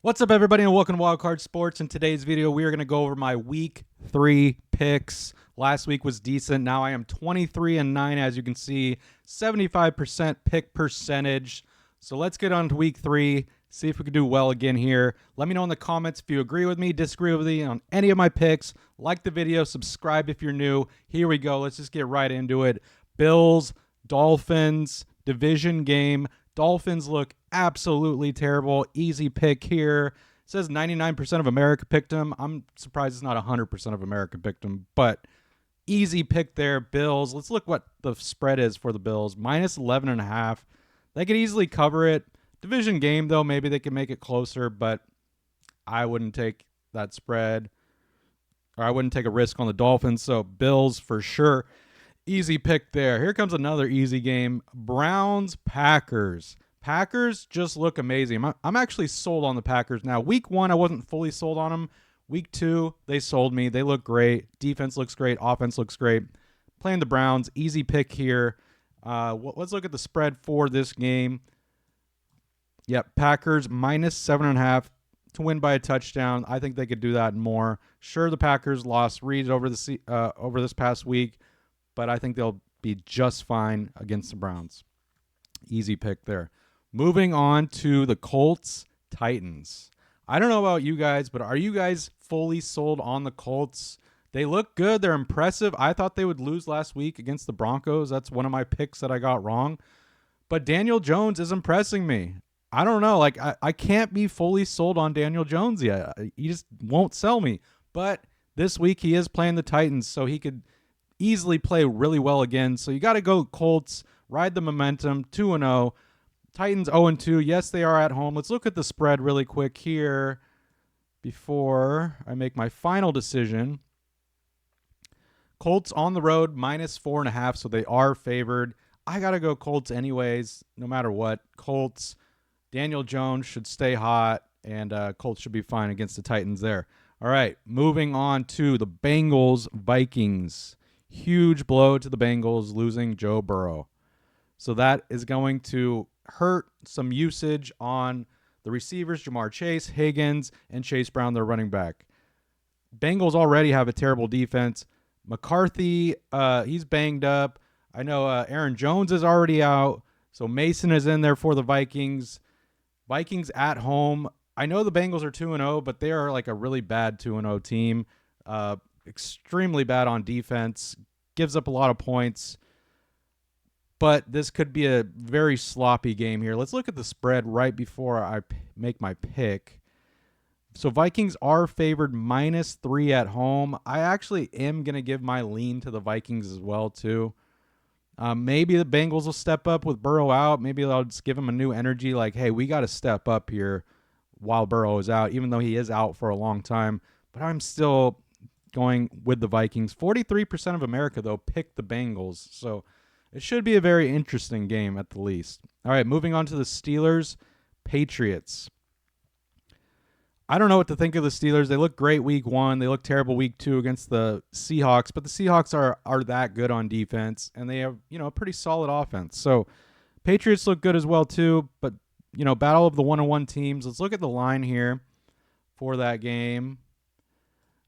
What's up, everybody, and welcome to Wildcard Sports. In today's video, we are going to go over my Week 3 picks. Last week was decent. Now I am 23-9, as you can see, 75% pick percentage. So let's get on to Week 3, see if we can do well again here. Let me know in the comments if you agree with me, disagree with me on any of my picks. Like the video, subscribe if you're new. Here we go. Let's just get right into it. Bills, Dolphins, division game. Dolphins look absolutely terrible. Easy pick here. It says 99% of America picked them. I'm surprised it's not 100% of America picked them, but easy pick there. Bills. Let's look what the spread is for the Bills. Minus 11.5. They could easily cover it. Division game, though, maybe they can make it closer, but I wouldn't take that spread, or I wouldn't take a risk on the Dolphins. So Bills for sure. Easy pick there. Here comes another easy game. Browns, Packers. Packers just look amazing. I'm actually sold on the Packers now. Week 1, I wasn't fully sold on them. Week 2, they sold me. They look great. Defense looks great. Offense looks great. Playing the Browns. Easy pick here. Let's look at the spread for this game. Yep, Packers minus 7.5 to win by a touchdown. I think they could do that and more. Sure, the Packers lost Reed over this past week, but I think they'll be just fine against the Browns. Easy pick there. Moving on to the Colts, Titans. I don't know about you guys, but are you guys fully sold on the Colts? They look good. They're impressive. I thought they would lose last week against the Broncos. That's one of my picks that I got wrong. But Daniel Jones is impressing me. I don't know. I can't be fully sold on Daniel Jones yet. He just won't sell me. But this week he is playing the Titans, so he could easily play really well again. So you got to go Colts, ride the momentum, 2-0. Titans 0-2. Yes, they are at home. Let's look at the spread really quick here before I make my final decision. Colts on the road, minus 4.5, so they are favored. I got to go Colts anyways, no matter what. Colts, Daniel Jones should stay hot, and Colts should be fine against the Titans there. All right, moving on to the Bengals, Vikings. Huge blow to the Bengals losing Joe Burrow. So that is going to hurt some usage on the receivers, Jamar Chase, Higgins, and Chase Brown, their running back. Bengals already have a terrible defense. McCarthy, he's banged up. I know Aaron Jones is already out, so Mason is in there for the Vikings. Vikings at home. I know the Bengals are 2-0, but they are like a really bad 2-0 team. Extremely bad on defense, gives up a lot of points, but this could be a very sloppy game here. Let's look at the spread right before I make my pick. So Vikings are favored minus 3 at home. I actually am going to give my lean to the Vikings as well, too. Maybe the Bengals will step up with Burrow out. Maybe they'll just give him a new energy like, hey, we got to step up here while Burrow is out, even though he is out for a long time. But I'm still going with the Vikings. 43% of America, though, picked the Bengals. So it should be a very interesting game at the least. All right, moving on to the Steelers, Patriots. I don't know what to think of the Steelers. They look great week 1. They look terrible week 2 against the Seahawks, but the Seahawks are that good on defense, and they have, a pretty solid offense. So Patriots look good as well too, but battle of the 1-1 teams. Let's look at the line here for that game.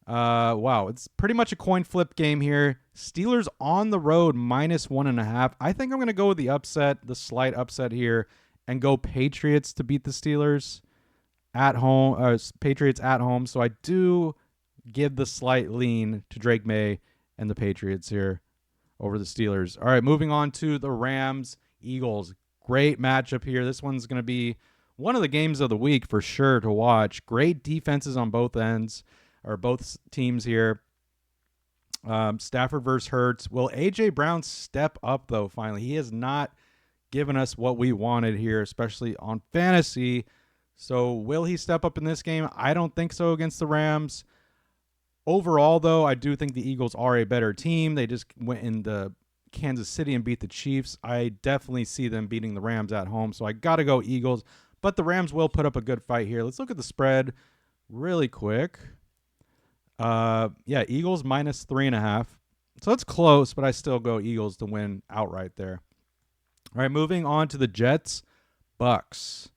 Wow, it's pretty much a coin flip game here. Steelers on the road minus 1.5. I think I'm going to go with the slight upset here, and go Patriots to beat the Steelers at home. Patriots at home. So I do give the slight lean to Drake May and the Patriots here over the Steelers. All right, moving on to the Rams, Eagles. Great matchup here. This one's going to be one of the games of the week for sure to watch. Great defenses on both ends, or both teams here. Stafford versus Hurts. Will A.J. Brown step up, though, finally? He has not given us what we wanted here, especially on fantasy. So will he step up in this game? I don't think so against the Rams. Overall, though, I do think the Eagles are a better team. They just went into Kansas City and beat the Chiefs. I definitely see them beating the Rams at home, so I got to go Eagles. But the Rams will put up a good fight here. Let's look at the spread really quick. Eagles minus 3.5. So it's close, but I still go Eagles to win outright there. All right, moving on to the Jets, Bucks.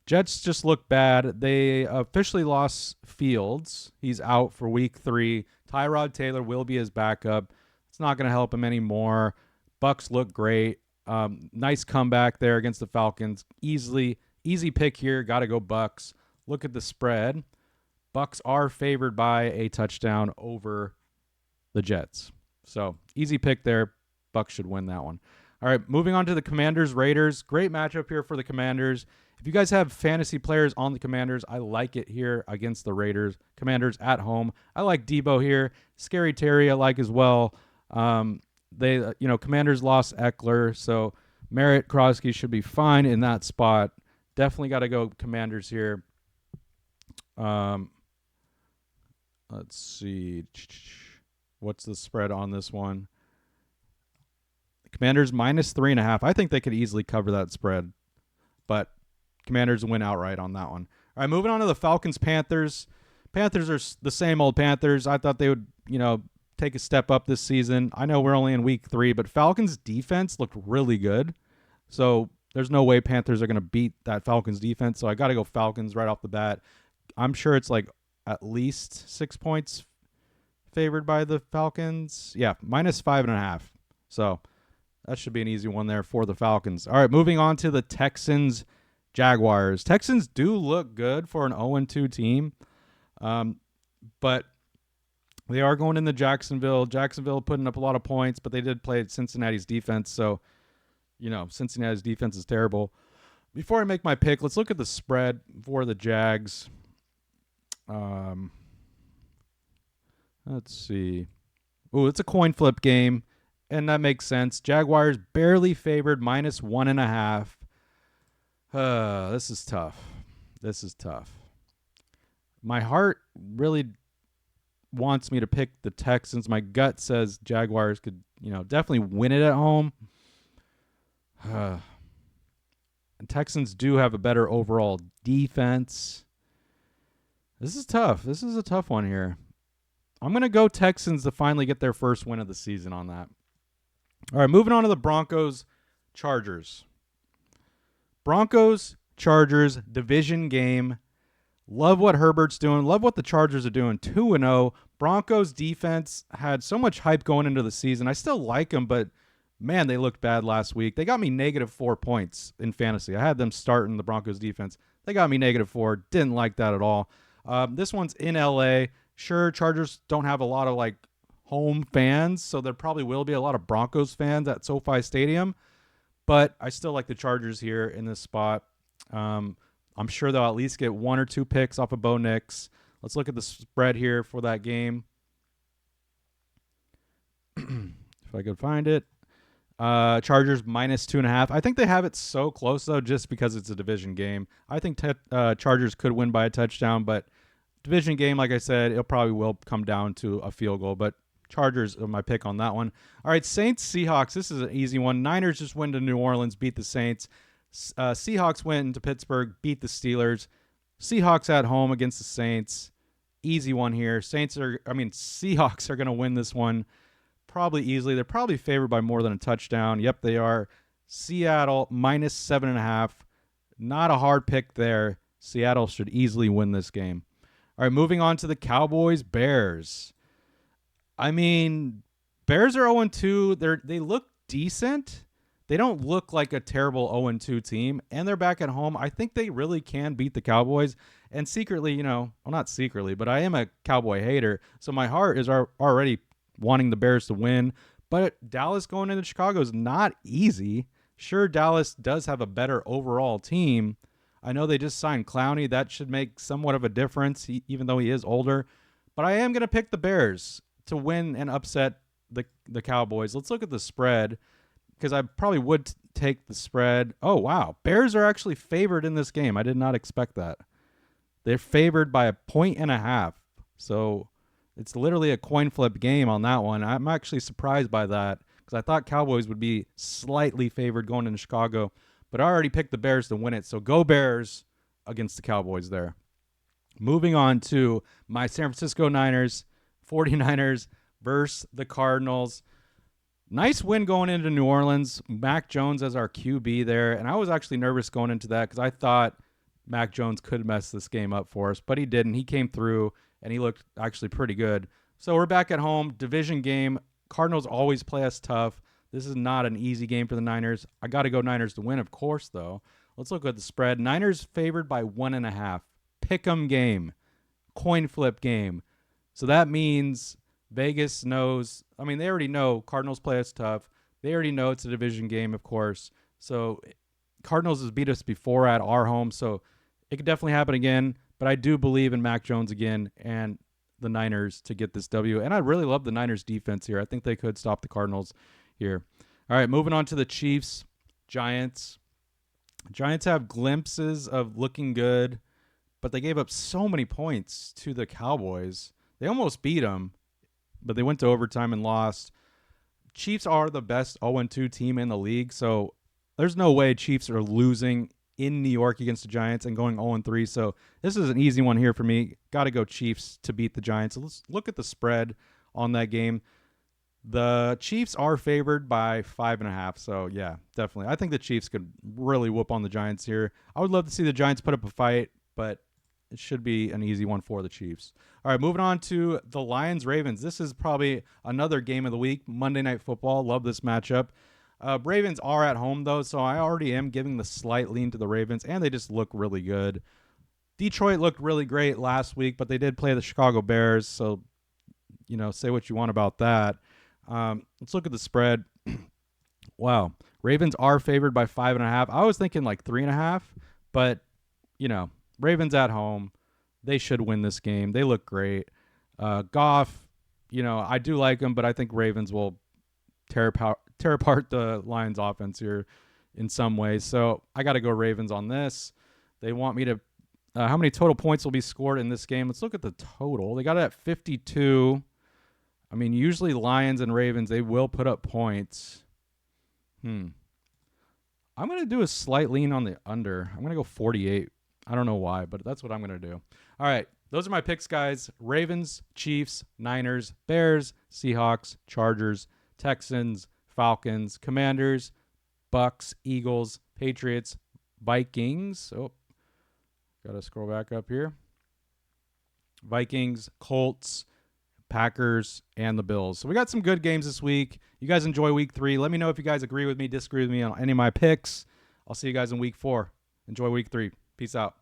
Jets just look bad. They officially lost Fields. He's out for week 3. Tyrod Taylor will be his backup. It's not going to help him anymore. Bucks look great. Nice comeback there against the Falcons. Easy pick here. Got to go Bucks. Look at the spread. Bucks are favored by a touchdown over the Jets. So easy pick there. Bucks should win that one. All right, moving on to the Commanders-Raiders. Great matchup here for the Commanders. If you guys have fantasy players on the Commanders, I like it here against the Raiders. Commanders at home. I like Debo here. Scary Terry I like as well. Commanders lost Eckler, so Merritt, Crosby should be fine in that spot. Definitely got to go Commanders here. Let's see. What's the spread on this one? Commanders minus 3.5. I think they could easily cover that spread, but Commanders win outright on that one. All right, moving on to the Falcons-Panthers. Panthers are the same old Panthers. I thought they would, take a step up this season. I know we're only in week 3, but Falcons defense looked really good. So there's no way Panthers are going to beat that Falcons defense. So I got to go Falcons right off the bat. I'm sure it's like at least 6 points favored by the Falcons. Yeah, minus 5.5. So that should be an easy one there for the Falcons. All right, moving on to the Texans-Jaguars. Texans do look good for an 0-2 team, but they are going into Jacksonville. Jacksonville putting up a lot of points, but they did play Cincinnati's defense, so Cincinnati's defense is terrible. Before I make my pick, let's look at the spread for the Jags. Let's see. Ooh, it's a coin flip game. And that makes sense. Jaguars barely favored, minus 1.5. This is tough. My heart really wants me to pick the Texans. My gut says Jaguars could, definitely win it at home. And Texans do have a better overall defense. This is tough. This is a tough one here. I'm going to go Texans to finally get their first win of the season on that. All right, moving on to the Broncos-Chargers. Broncos-Chargers division game. Love what Herbert's doing. Love what the Chargers are doing. 2-0. Broncos defense had so much hype going into the season. I still like them, but man, they looked bad last week. They got me -4 points in fantasy. I had them starting the Broncos defense. They got me -4. Didn't like that at all. This one's in LA. Sure, Chargers don't have a lot of home fans, so there probably will be a lot of Broncos fans at SoFi Stadium, but I still like the Chargers here in this spot. I'm sure they'll at least get 1 or 2 picks off of Bo Nix. Let's look at the spread here for that game. If I could find it. Chargers minus 2.5. I think they have it so close, though, just because it's a division game. I think Chargers could win by a touchdown, but division game, like I said, it probably will come down to a field goal, but Chargers are my pick on that one. All right, Saints-Seahawks. This is an easy one. Niners just went to New Orleans, beat the Saints. Seahawks went into Pittsburgh, beat the Steelers. Seahawks at home against the Saints. Easy one here. Seahawks are going to win this one probably easily. They're probably favored by more than a touchdown. Yep, they are. Seattle minus 7.5. Not a hard pick there. Seattle should easily win this game. All right, moving on to the Cowboys-Bears. Bears are 0-2. They look decent. They don't look like a terrible 0-2 team, and they're back at home. I think they really can beat the Cowboys. And secretly, not secretly, but I am a Cowboy hater, so my heart is already wanting the Bears to win. But Dallas going into Chicago is not easy. Sure, Dallas does have a better overall team. I know they just signed Clowney. That should make somewhat of a difference, even though he is older. But I am going to pick the Bears to win and upset the Cowboys. Let's look at the spread, because I probably would take the spread. Oh, wow. Bears are actually favored in this game. I did not expect that. They're favored by 1.5 points. So it's literally a coin flip game on that one. I'm actually surprised by that, because I thought Cowboys would be slightly favored going into Chicago. But I already picked the Bears to win it. So go Bears against the Cowboys there. Moving on to my San Francisco 49ers versus the Cardinals. Nice win going into New Orleans. Mac Jones as our QB there. And I was actually nervous going into that, because I thought Mac Jones could mess this game up for us, but he didn't. He came through, and he looked actually pretty good. So we're back at home, division game. Cardinals always play us tough. This is not an easy game for the Niners. I got to go Niners to win, of course, though. Let's look at the spread. Niners favored by 1.5. Pick'em game. Coin flip game. So that means Vegas knows. I mean, they already know Cardinals play us tough. They already know it's a division game, of course. So Cardinals has beat us before at our home, so it could definitely happen again. But I do believe in Mac Jones again and the Niners to get this W. And I really love the Niners defense here. I think they could stop the Cardinals here. All right, moving on to the Chiefs, Giants. Giants have glimpses of looking good, but they gave up so many points to the Cowboys. They almost beat them, but they went to overtime and lost. Chiefs are the best 0-2 team in the league, so there's no way Chiefs are losing in New York against the Giants and going 0-3. So this is an easy one here for me. Got to go Chiefs to beat the Giants. So let's look at the spread on that game. The Chiefs are favored by 5.5. So yeah, definitely. I think the Chiefs could really whoop on the Giants here. I would love to see the Giants put up a fight, but it should be an easy one for the Chiefs. All right, moving on to the Lions-Ravens. This is probably another game of the week, Monday Night Football. Love this matchup. Ravens are at home, though, so I already am giving the slight lean to the Ravens, and they just look really good. Detroit looked really great last week, but they did play the Chicago Bears, so, say what you want about that. Let's look at the spread. Wow. Ravens are favored by 5.5. I was thinking like 3.5, but, Ravens at home. They should win this game. They look great. Goff, I do like him, but I think Ravens will tear apart the Lions offense here in some ways. So I got to go Ravens on this. They want me to how many total points will be scored in this game? Let's look at the total. They got it at 52. I mean, usually Lions and Ravens, they will put up points. I'm going to do a slight lean on the under. I'm going to go 48. I don't know why, but that's what I'm going to do. All right. Those are my picks, guys. Ravens, Chiefs, Niners, Bears, Seahawks, Chargers, Texans, Falcons, Commanders, Bucks, Eagles, Patriots, Vikings. Oh, got to scroll back up here. Vikings, Colts, Packers, and the Bills. So we got some good games this week. You guys enjoy week 3. Let me know if you guys agree with me, disagree with me on any of my picks. I'll see you guys in week 4. Enjoy week 3. Peace out.